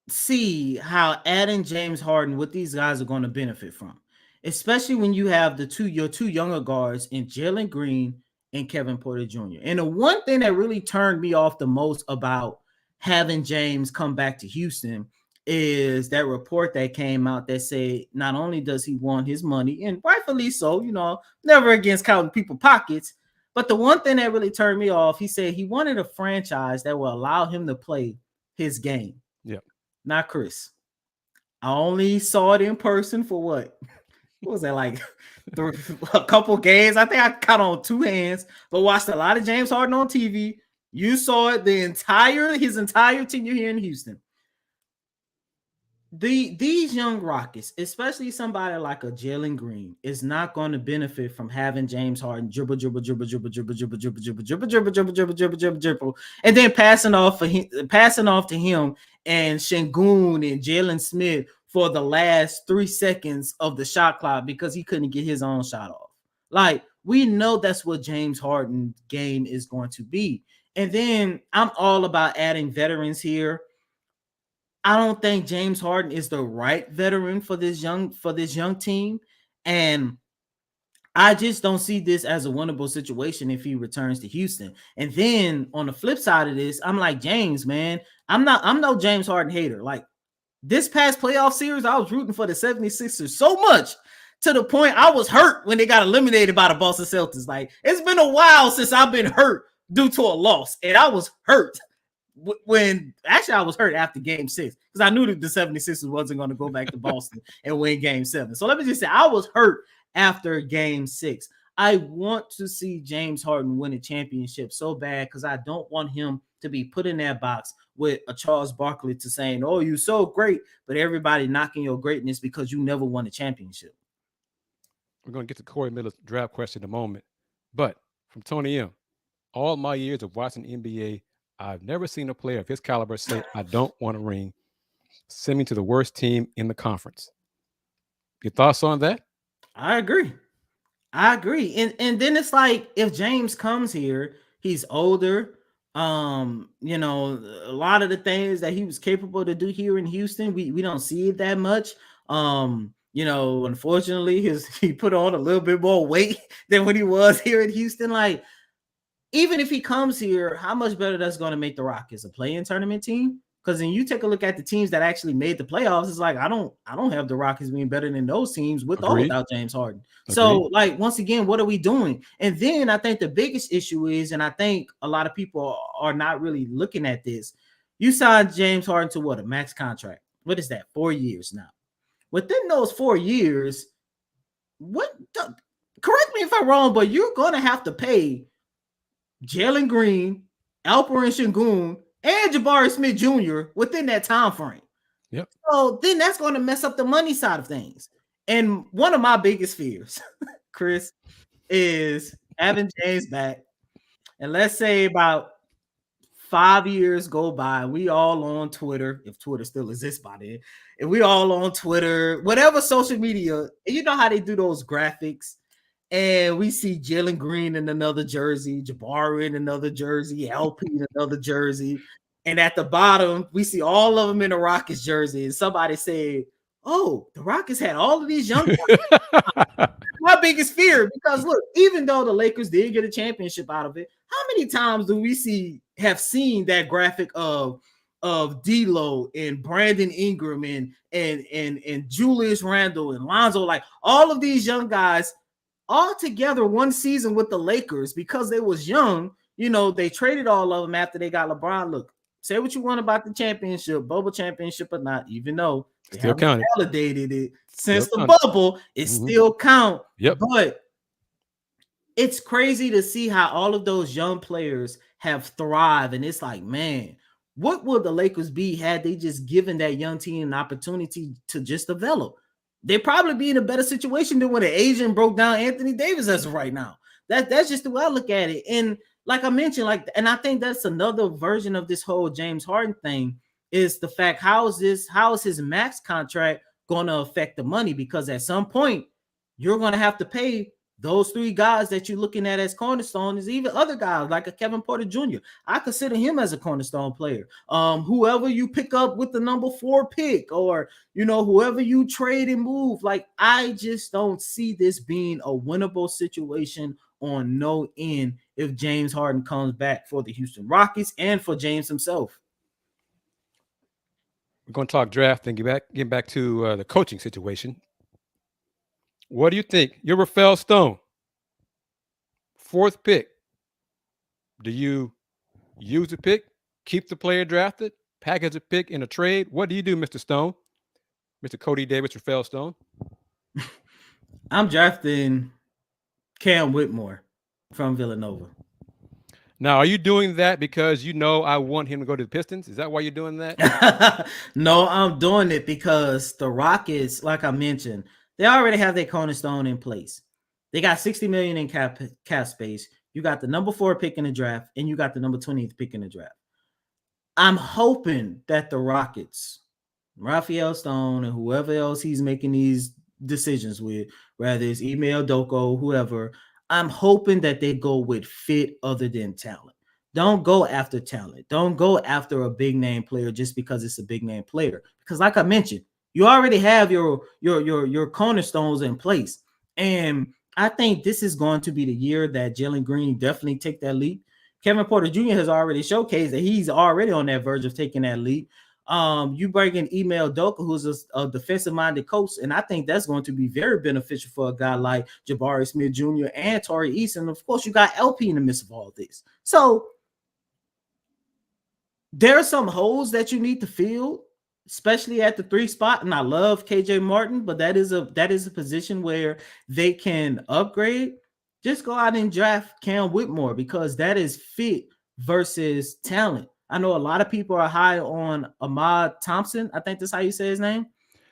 see how adding James Harden, what these guys are going to benefit from, especially when you have your two younger guards in Jalen Green and Kevin Porter Jr. And the one thing that really turned me off the most about having James come back to Houston is that report that came out that said not only does he want his money, and rightfully so, never against counting people's pockets, but the one thing that really turned me off, he said he wanted a franchise that will allow him to play his game. Yeah. Not Chris. I only saw it in person for what was that, like a couple games? I think I caught on 2 hands, but watched a lot of James Harden on TV. You saw it his entire tenure here in Houston. These young Rockets, especially somebody like a Jalen Green, is not going to benefit from having James Harden dribble, and then passing off to him and Şengün and Jalen Smith for the last 3 seconds of the shot clock because he couldn't get his own shot off. Like, we know that's what James Harden's game is going to be. And then I'm all about adding veterans here. I don't think James Harden is the right veteran for this young team. And I just don't see this as a winnable situation if he returns to Houston. And then on the flip side of this, I'm like, James, man, I'm no James Harden hater. Like, this past playoff series, I was rooting for the 76ers so much to the point I was hurt when they got eliminated by the Boston Celtics. Like, it's been a while since I've been hurt due to a loss. And I was hurt I was hurt after game 6 because I knew that the 76ers wasn't going to go back to Boston and win game 7. So let me just say, I was hurt after game 6. I want to see James Harden win a championship so bad because I don't want him to be put in that box with a Charles Barkley to saying, oh, you're so great, but everybody knocking your greatness because you never won a championship. We're going to get to Corey Miller's draft question in a moment. But from Tony M., all my years of watching NBA, I've never seen a player of his caliber say, I don't want a ring. Send me to the worst team in the conference. Your thoughts on that? I agree. And then it's like, if James comes here, he's older. A lot of the things that he was capable to do here in Houston, we don't see it that much. Unfortunately, he put on a little bit more weight than when he was here in Houston. Like, even if he comes here, how much better that's going to make the Rockets a play-in tournament team? Because when you take a look at the teams that actually made the playoffs, it's like I don't have the Rockets being better than those teams with or without James Harden. Agreed. So, like, once again, what are we doing? And then I think the biggest issue is, and I think a lot of people are not really looking at this, you signed James Harden to a max contract. What is that? 4 years now. Within those 4 years, correct me if I'm wrong, but you're going to have to pay Jalen Green, Alperen Şengün, and Jabari Smith Jr. within that time frame. Yep. So then that's going to mess up the money side of things. And one of my biggest fears, Chris, is having James back. And let's say about 5 years go by, we all on Twitter, if Twitter still exists by then, and we all on Twitter, whatever social media, and you know how they do those graphics, and we see Jalen Green in another jersey, Jabari in another jersey, LP in another jersey, and at the bottom, we see all of them in a Rockets jersey, and somebody said, oh, the Rockets had all of these young guys. My biggest fear, because look, even though the Lakers did get a championship out of it, how many times do we have seen that graphic of D'Lo and Brandon Ingram and Julius Randle and Lonzo, like all of these young guys all together one season with the Lakers because they was young. You know, they traded all of them after they got LeBron. Look, say what you want about the championship, bubble championship or not, even though they Still haven't counted. validated it Still since the counted. bubble, it still count. Yep. But it's crazy to see how all of those young players have thrived. And it's like, man, what would the Lakers be had they just given that young team an opportunity to just develop? They'd probably be in a better situation than when the Asian broke down Anthony Davis as of right now. That's just the way I look at it. And like I mentioned, and I think that's another version of this whole James Harden thing is the fact, how is his max contract going to affect the money? Because at some point you're going to have to pay those three guys that you're looking at as cornerstone, is even other guys like a Kevin Porter Jr. I consider him as a cornerstone player. Whoever you pick up with the number 4 pick, or whoever you trade and move, like I just don't see this being a winnable situation on no end if James Harden comes back for the Houston Rockets and for James himself. We're going to talk draft and get back to the coaching situation. What do you think? You're Rafael Stone, 4th pick. Do you use the pick, keep the player drafted, package a pick in a trade? What do you do, Mr. Stone? Mr. Coty Davis, Rafael Stone? I'm drafting Cam Whitmore from Villanova. Now, are you doing that because I want him to go to the Pistons? Is that why you're doing that? No, I'm doing it because the Rockets, like I mentioned, they already have their cornerstone in place. They got $60 million in cap space. You got the number 4 pick in the draft, and you got the number 20th pick in the draft. I'm hoping that the Rockets, Rafael Stone, and whoever else he's making these decisions with, whether it's Ime Udoka, whoever, I'm hoping that they go with fit other than talent. Don't go after talent. Don't go after a big name player just because it's a big name player. Because like I mentioned, you already have your cornerstones in place. And I think this is going to be the year that Jalen Green definitely take that leap. Kevin Porter Jr. has already showcased that he's already on that verge of taking that leap. You bring in Ime Udoka, who's a defensive-minded coach, and I think that's going to be very beneficial for a guy like Jabari Smith Jr. and Tari Eason. Of course, you got LP in the midst of all this. So there are some holes that you need to fill, especially at the 3 spot. And I love KJ Martin, but that is a position where they can upgrade. Just go out and draft Cam Whitmore because that is fit versus talent. I know a lot of people are high on Ahmad Thompson. I think that's how you say his name.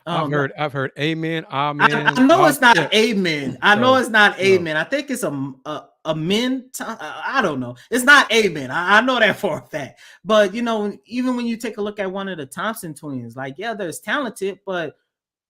I've heard amen. Amen. I know it's not amen. I know it's not amen. I think it's a men. I don't know. It's not amen. I know that for a fact. But even when you take a look at one of the Thompson twins, like, yeah, there's talented, but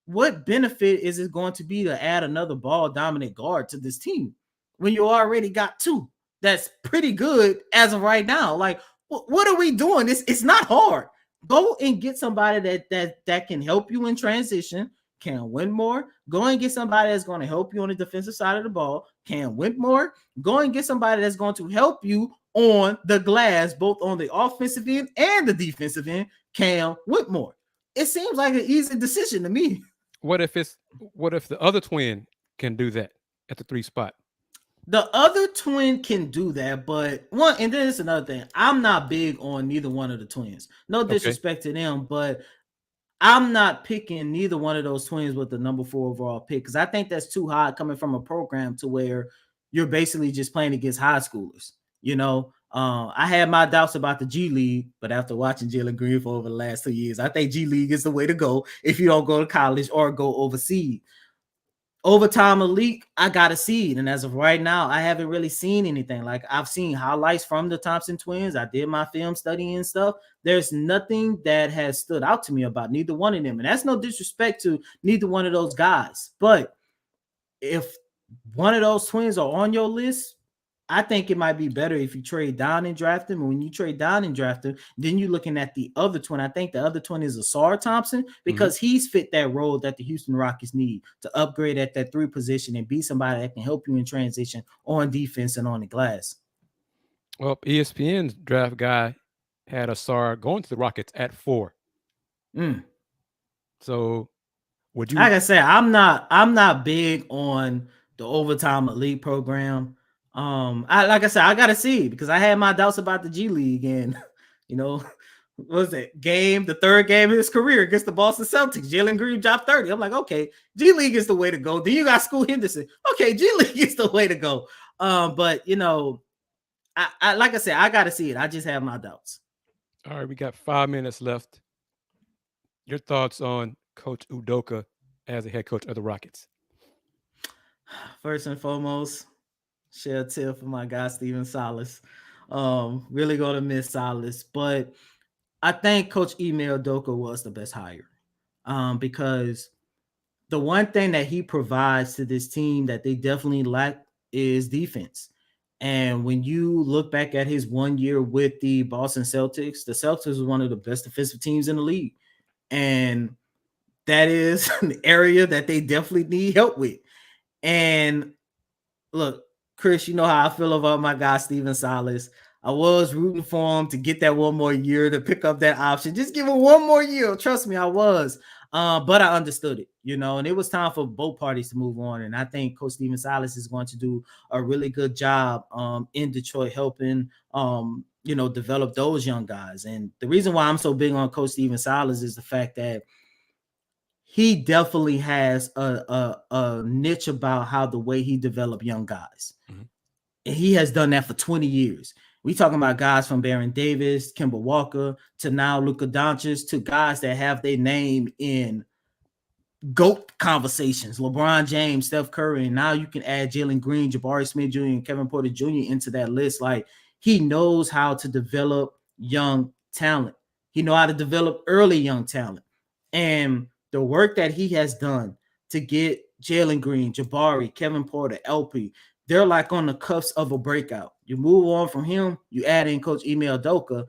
what benefit is it going to be to add another ball dominant guard to this team when you already got 2? That's pretty good as of right now. Like, what are we doing? It's not hard. Go and get somebody that can help you in transition. Cam Whitmore. Go and get somebody that's going to help you on the defensive side of the ball. Cam Whitmore. Go and get somebody that's going to help you on the glass, both on the offensive end and the defensive end. Cam Whitmore. It seems like an easy decision to me. What if the other twin can do that at the 3 spot? The other twin can do that, but and then it's another thing. I'm not big on neither one of the twins. No disrespect to them, but I'm not picking neither one of those twins with the number 4 overall pick because I think that's too high coming from a program to where you're basically just playing against high schoolers. I had my doubts about the G League, but after watching Jalen Green for over the last 2 years, I think G League is the way to go if you don't go to college or go overseas. Overtime elite, I got a seed, and as of right now, I haven't really seen anything. Like, I've seen highlights from the Thompson twins. I did my film study and stuff. There's nothing that has stood out to me about neither one of them, and that's no disrespect to neither one of those guys. But if one of those twins are on your list, I think it might be better if you trade down and draft him. And when you trade down and draft him, then you're looking at the other twin. I think the other twin is Asar Thompson because he's fit that role that the Houston Rockets need to upgrade at that 3 position and be somebody that can help you in transition on defense and on the glass. Well, ESPN's draft guy had Asar going to the Rockets at 4. So would you? Like I said, I'm not big on the overtime elite program. Like I said, I gotta see because I had my doubts about the G League, and what was that game? The 3rd game of his career against the Boston Celtics. Jalen Green dropped 30. I'm like, okay, G League is the way to go. Then you got Scoot Henderson. Okay, G League is the way to go. But I like I said, I gotta see it. I just have my doubts. All right, we got 5 minutes left. Your thoughts on Coach Udoka as the head coach of the Rockets? First and foremost, share a tip for my guy Steven Silas. Really gonna miss Silas, but I think Coach Ime Udoka was the best hire. Because the one thing that he provides to this team that they definitely lack is defense. And when you look back at his 1 year with the Boston Celtics, the Celtics was one of the best defensive teams in the league. And that is an area that they definitely need help with. And look, Chris, you know how I feel about my guy, Steven Silas. I was rooting for him to get that 1 more year to pick up that option. Just give him 1 more year. Trust me, I was. But I understood it, and it was time for both parties to move on. And I think Coach Steven Silas is going to do a really good job in Detroit helping, develop those young guys. And the reason why I'm so big on Coach Steven Silas is the fact that he definitely has a niche about how the way he developed young guys. And he has done that for 20 years. We talking about guys from Baron Davis, Kemba Walker, to now Luka Doncic, to guys that have their name in GOAT conversations, LeBron James, Steph Curry, and now you can add Jalen Green, Jabari Smith Jr., and Kevin Porter Jr. into that list. Like, he knows how to develop young talent. He knows how to develop early young talent. And the work that he has done to get Jalen Green, Jabari, Kevin Porter, LP, they're like on the cusp of a breakout. You move on from him, you add in Coach Ime Udoka.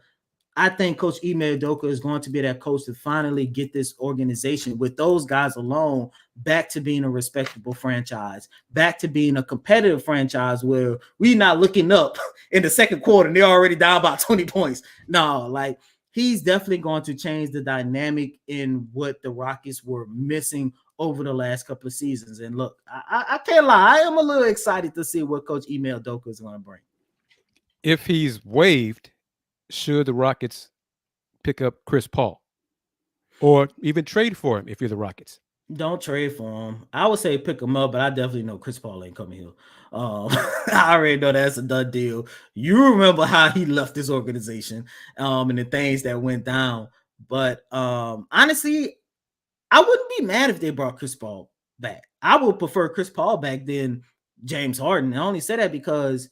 I think Coach Ime Udoka is going to be that coach to finally get this organization with those guys alone back to being a respectable franchise, back to being a competitive franchise where we're not looking up in the second quarter and they're already down by 20 points. No, like, he's definitely going to change the dynamic in what the Rockets were missing over the last couple of seasons. And look, I can't lie, I am a little excited to see what Coach Ime Udoka is going to bring. If he's waived, should the Rockets pick up Chris Paul or even trade for him if you're the Rockets? Don't trade for him. I would say pick him up, but I definitely know Chris Paul ain't coming here. I already know that's a done deal. You remember how he left this organization and the things that went down. But honestly, I wouldn't be mad if they brought Chris Paul back. I would prefer Chris Paul back than James Harden. I only say that because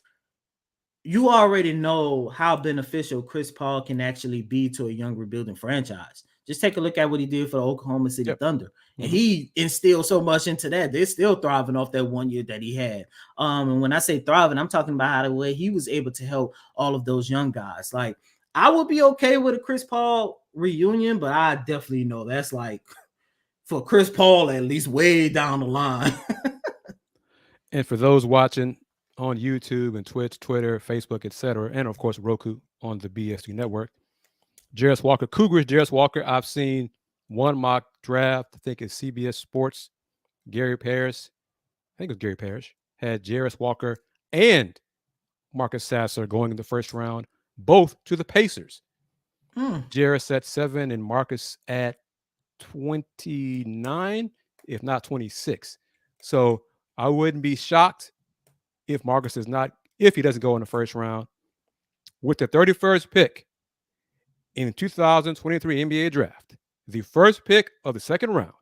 you already know how beneficial Chris Paul can actually be to a young rebuilding franchise. Just take a look at what he did for the Oklahoma City Thunder. And he instilled so much into that. They're still thriving off that 1 year that he had. And when I say thriving, I'm talking about how the way he was able to help all of those young guys. Like, I would be okay with a Chris Paul reunion, but I definitely know that's like for Chris Paul at least way down the line. And for those watching on YouTube and Twitch, Twitter, Facebook, etc., and of course Roku on the BSU network, Jarris Walker, Cougars, Jarris Walker. I've seen one mock draft, I think it's CBS Sports. Gary Parrish, I think it was Gary Parrish, had Jarris Walker and Marcus Sasser going in the first round, both to the Pacers. Jarris at 7 and Marcus at 29, if not 26. So I wouldn't be shocked if Marcus is not, if he doesn't go in the first round. with the 31st pick in the 2023 NBA draft, the first pick of the second round,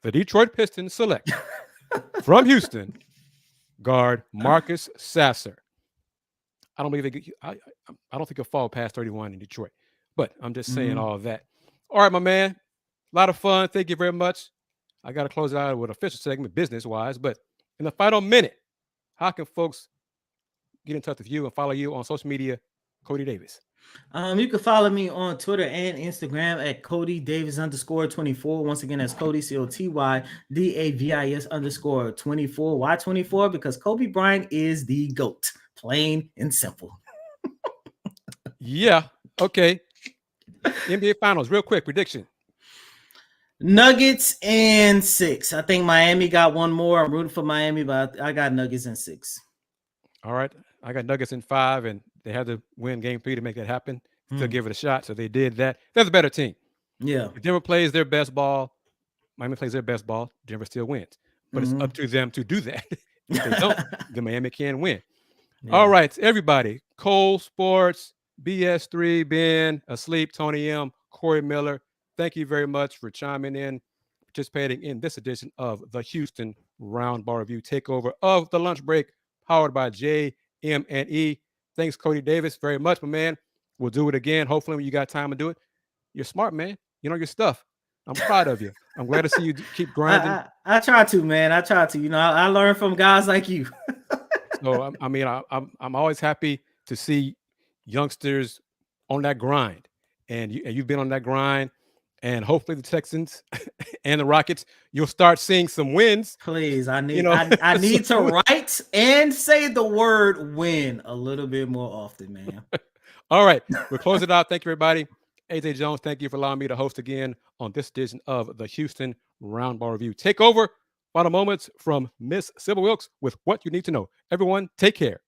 the Detroit Pistons select from Houston guard Marcus Sasser. I don't believe I don't think he'll fall past 31 in Detroit, but I'm just saying all of that. All right, my man, a lot of fun. Thank you very much. I got to close it out with an official segment, business-wise, but in the final minute, how can folks get in touch with you and follow you on social media, Coty Davis? You can follow me on Twitter and Instagram at Coty Davis _24. Once again, that's Coty COTY DAVIS _24. Why 24? Because Kobe Bryant is the GOAT. Plain and simple. Yeah. Okay. NBA Finals, real quick prediction. Nuggets in 6. I think Miami got one more. I'm rooting for Miami, but I got Nuggets in 6. All right. I got Nuggets in 5, and they had to win game 3 to make that happen. To give it a shot. So they did that. They're the better team. Yeah. If Denver plays their best ball, Miami plays their best ball, Denver still wins. But it's up to them to do that. If they don't, then Miami can win. Yeah. All right, everybody. Cole Sports, BS3, Ben, Asleep, Tony M, Corey Miller. Thank you very much for chiming in, participating in this edition of the Houston Roundball Review Takeover of the Lunch Break, powered by JM&E. Thanks, Coty Davis, very much, my man. We'll do it again. Hopefully, when you got time to do it. You're smart, man. You know your stuff. I'm proud of you. I'm glad to see you keep grinding. I try to, man. I try to. You know, I learn from guys like you. So, I mean, I'm always happy to see youngsters on that grind. And you've been on that grind. And hopefully the Texans and the Rockets, you'll start seeing some wins. Please, I need I need to write and say the word win a little bit more often, man. All right, we'll close it out. Thank you, everybody. AJ Jones, thank you for allowing me to host again on this edition of the Houston Roundball Review Takeover. Final moments from Miss Sybil Wilkes with what you need to know. Everyone, take care.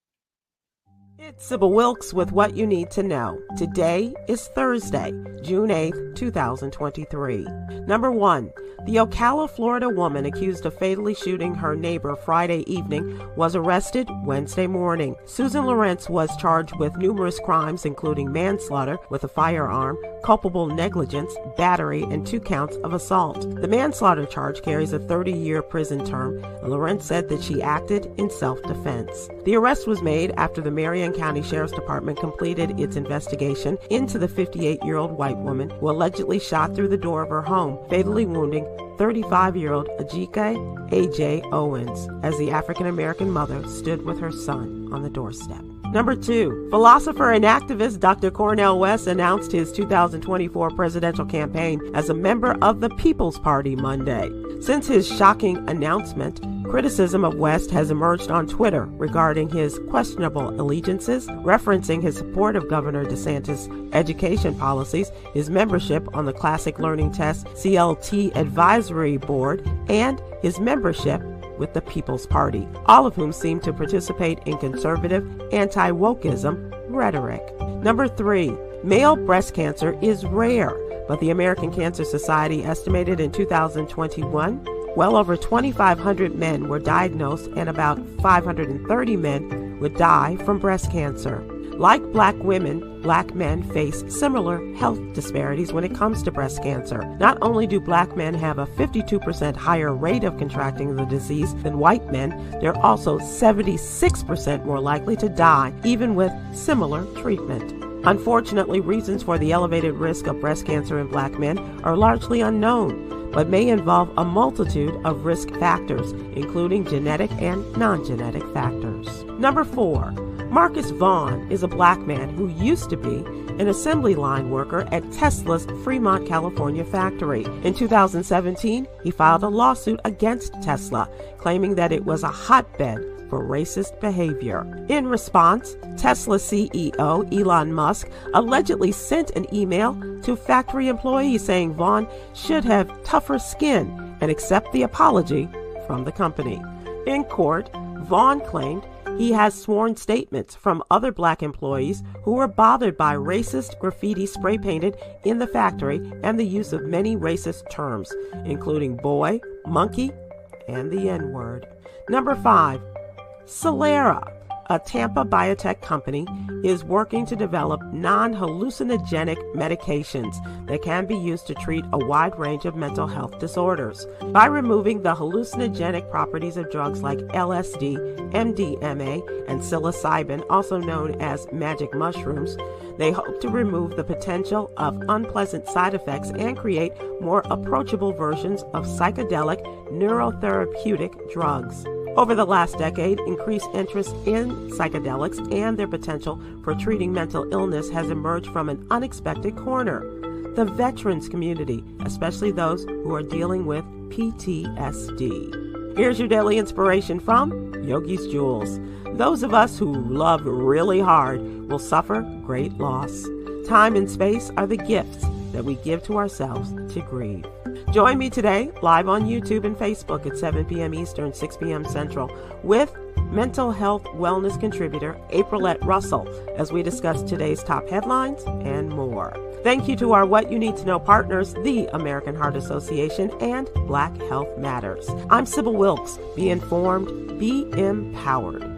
It's Sybil Wilkes with what you need to know. Today is Thursday, June 8th, 2023. Number 1, the Ocala, Florida woman accused of fatally shooting her neighbor Friday evening was arrested Wednesday morning. Susan Lawrence was charged with numerous crimes, including manslaughter with a firearm, culpable negligence, battery, and 2 counts of assault. The manslaughter charge carries a 30-year prison term, and Lawrence said that she acted in self-defense. The arrest was made after the Marion County Sheriff's Department completed its investigation into the 58-year-old white woman who allegedly shot through the door of her home, fatally wounding 35-year-old Ajike A.J. Owens as the African-American mother stood with her son on the doorstep. Number 2, philosopher and activist Dr. Cornel West announced his 2024 presidential campaign as a member of the People's Party Monday. Since his shocking announcement, criticism of West has emerged on Twitter regarding his questionable allegiances, referencing his support of Governor DeSantis' education policies, his membership on the Classic Learning Test CLT Advisory Board, and his membership with the People's Party, all of whom seem to participate in conservative anti-wokeism rhetoric. Number 3, male breast cancer is rare, but the American Cancer Society estimated in 2021 well over 2,500 men were diagnosed and about 530 men would die from breast cancer. Like Black women, Black men face similar health disparities when it comes to breast cancer. Not only do Black men have a 52% higher rate of contracting the disease than white men, they're also 76% more likely to die, even with similar treatment. Unfortunately, reasons for the elevated risk of breast cancer in Black men are largely unknown, but may involve a multitude of risk factors, including genetic and non-genetic factors. Number 4, Marcus Vaughn is a Black man who used to be an assembly line worker at Tesla's Fremont, California factory. In 2017, he filed a lawsuit against Tesla, claiming that it was a hotbed for racist behavior. In response, Tesla CEO Elon Musk allegedly sent an email to factory employees saying Vaughn should have tougher skin and accept the apology from the company. In court, Vaughn claimed he has sworn statements from other Black employees who were bothered by racist graffiti spray painted in the factory and the use of many racist terms, including boy, monkey, and the N-word. Number 5, Solera, a Tampa biotech company, is working to develop non-hallucinogenic medications that can be used to treat a wide range of mental health disorders. By removing the hallucinogenic properties of drugs like LSD, MDMA, and psilocybin, also known as magic mushrooms, they hope to remove the potential of unpleasant side effects and create more approachable versions of psychedelic neurotherapeutic drugs. Over the last decade, increased interest in psychedelics and their potential for treating mental illness has emerged from an unexpected corner: the veterans community, especially those who are dealing with PTSD. Here's your daily inspiration from Yogi's Jewels. Those of us who love really hard will suffer great loss. Time and space are the gifts that we give to ourselves to grieve. Join me today live on YouTube and Facebook at 7 p.m. Eastern, 6 p.m. Central with mental health wellness contributor Aprilette Russell as we discuss today's top headlines and more. Thank you to our What You Need to Know partners, the American Heart Association and Black Health Matters. I'm Sybil Wilkes. Be informed, be empowered.